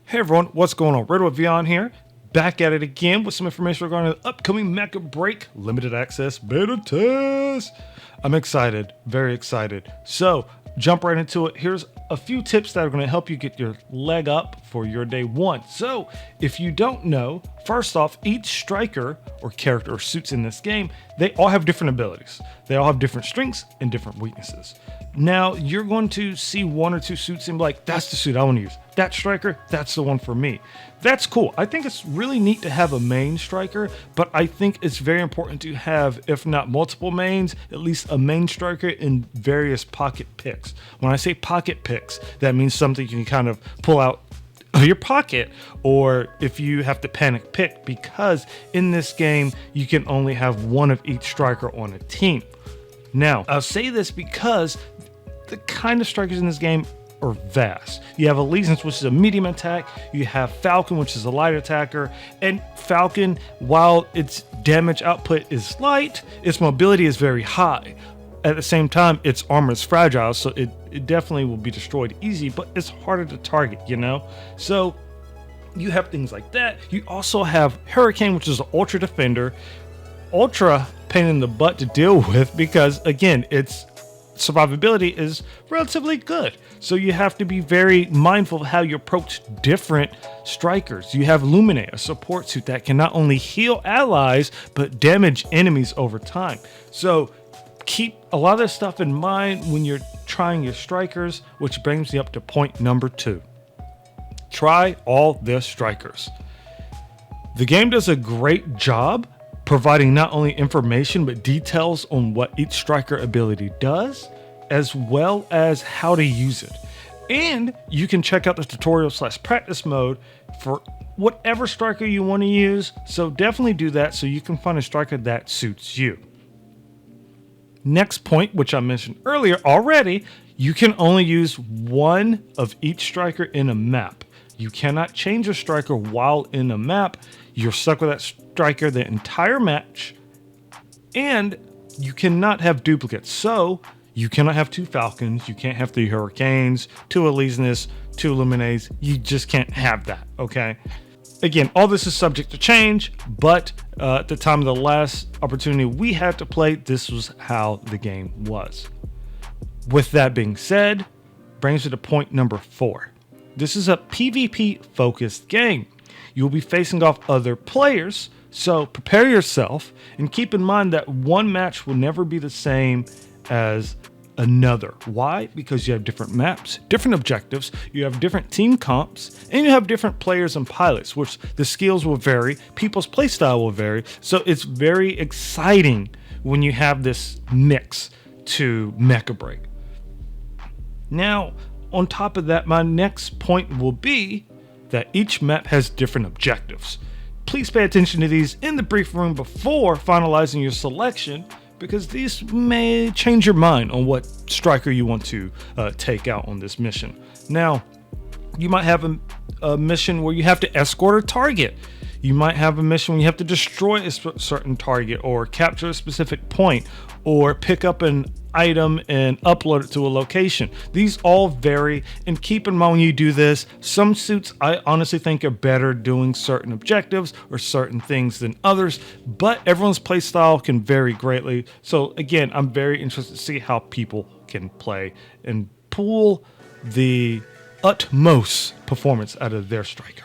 Hey everyone, what's going on? Red with Vion here, back at it again with some information regarding the upcoming Mecha Break Limited Access Beta Test. I'm excited, very excited. So, jump right into it. Here's a few tips that are going to help you get your leg up for your day one. So, if you don't know, first off, each striker or character or suits in this game, they all have different abilities. They all have different strengths and different weaknesses. Now, you're going to see one or two suits and be like, that's the suit I want to use. That striker, that's the one for me. That's cool. I think it's really neat to have a main striker, but I think it's very important to have, if not multiple mains, at least a main striker in various pocket picks. When I say pocket picks, that means something you can kind of pull out of your pocket, or if you have to panic pick, because in this game, you can only have one of each striker on a team. Now, I'll say this because the kind of strikers in this game are vast. You have Allegiance, which is a medium attack. You have Falcon, which is a light attacker. And Falcon, while its damage output is light, its mobility is very high. At the same time, its armor is fragile, so it definitely will be destroyed easy, but it's harder to target, you know? So you have things like that. You also have Hurricane, which is an ultra defender. Ultra pain in the butt to deal with because, again, its survivability is relatively good. So you have to be very mindful of how you approach different strikers. You have Lumine, a support suit that can not only heal allies, but damage enemies over time. So keep a lot of this stuff in mind when you're trying your strikers, which brings me up to point number 2. Try all the strikers. The game does a great job providing not only information but details on what each striker ability does, as well as how to use it. And you can check out the tutorial / practice mode for whatever striker you want to use, so definitely do that so you can find a striker that suits you. Next point, which I mentioned earlier already, you can only use one of each striker in a map. You cannot change a striker while in a map. You're stuck with that striker the entire match, and you cannot have duplicates. So you cannot have 2 Falcons, you can't have 3 Hurricanes, 2 Elysians, 2 Lumines. You just can't have that, okay? Again, all this is subject to change, but at the time of the last opportunity we had to play, this was how the game was. With that being said, brings me to point number 4. This is a PvP focused game. You'll be facing off other players, so prepare yourself and keep in mind that one match will never be the same as another. Why? Because you have different maps, different objectives, you have different team comps, and you have different players and pilots, which the skills will vary, people's playstyle will vary, so it's very exciting when you have this mix to Mecha Break. Now, on top of that, my next point will be that each map has different objectives. Please pay attention to these in the brief room before finalizing your selection, because these may change your mind on what striker you want to take out on this mission. Now, you might have a mission where you have to escort a target. You might have a mission where you have to destroy a certain target or capture a specific point or pick up an item and upload it to a location. These all vary, and keep in mind when you do this, some suits I honestly think are better doing certain objectives or certain things than others, but everyone's playstyle can vary greatly. So again, I'm very interested to see how people can play and pull the utmost performance out of their striker.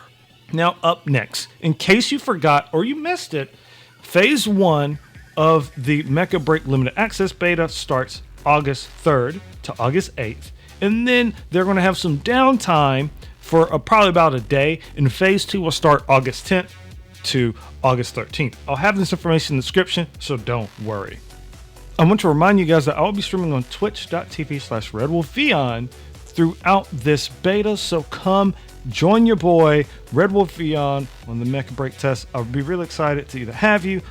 Now up next, in case you forgot or you missed it, Phase 1 of the Mecha Break Limited Access Beta starts August 3rd to August 8th. And then they're going to have some downtime for probably about a day. And Phase 2 will start August 10th to August 13th. I'll have this information in the description, so don't worry. I want to remind you guys that I'll be streaming on twitch.tv/RedWolfVion throughout this beta, so come join your boy Red Wolf Vion on the Mecha Break test. I'll be really excited to either have you,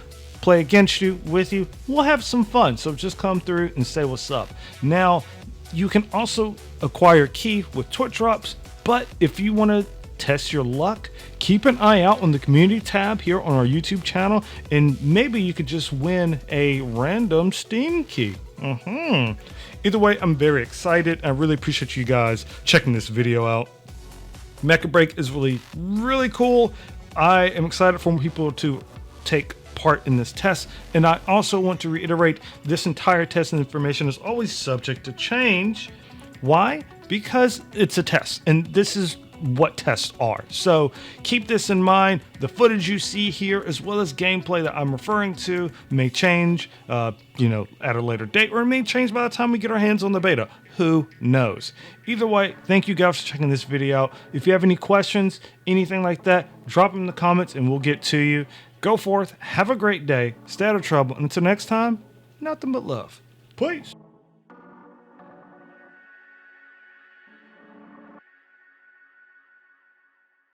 play against you, with you. We'll have some fun, so just come through and say what's up. Now, you can also acquire key with Twitch drops, but if you want to test your luck, keep an eye out on the community tab here on our YouTube channel, and maybe you could just win a random Steam key. Either way, I'm very excited. I really appreciate you guys checking this video out. Mecha Break is really cool. I am excited for people to take part in this test, and I also want to reiterate this entire test and information is always subject to change. Why? Because it's a test, and this is what tests are. So keep this in mind. The footage you see here, as well as gameplay that I'm referring to, may change, at a later date, or it may change by the time we get our hands on the beta. Who knows? Either way, thank you guys for checking this video out. If you have any questions, anything like that, drop them in the comments and we'll get to you. Go forth, have a great day, stay out of trouble, and until next time, nothing but love. Peace.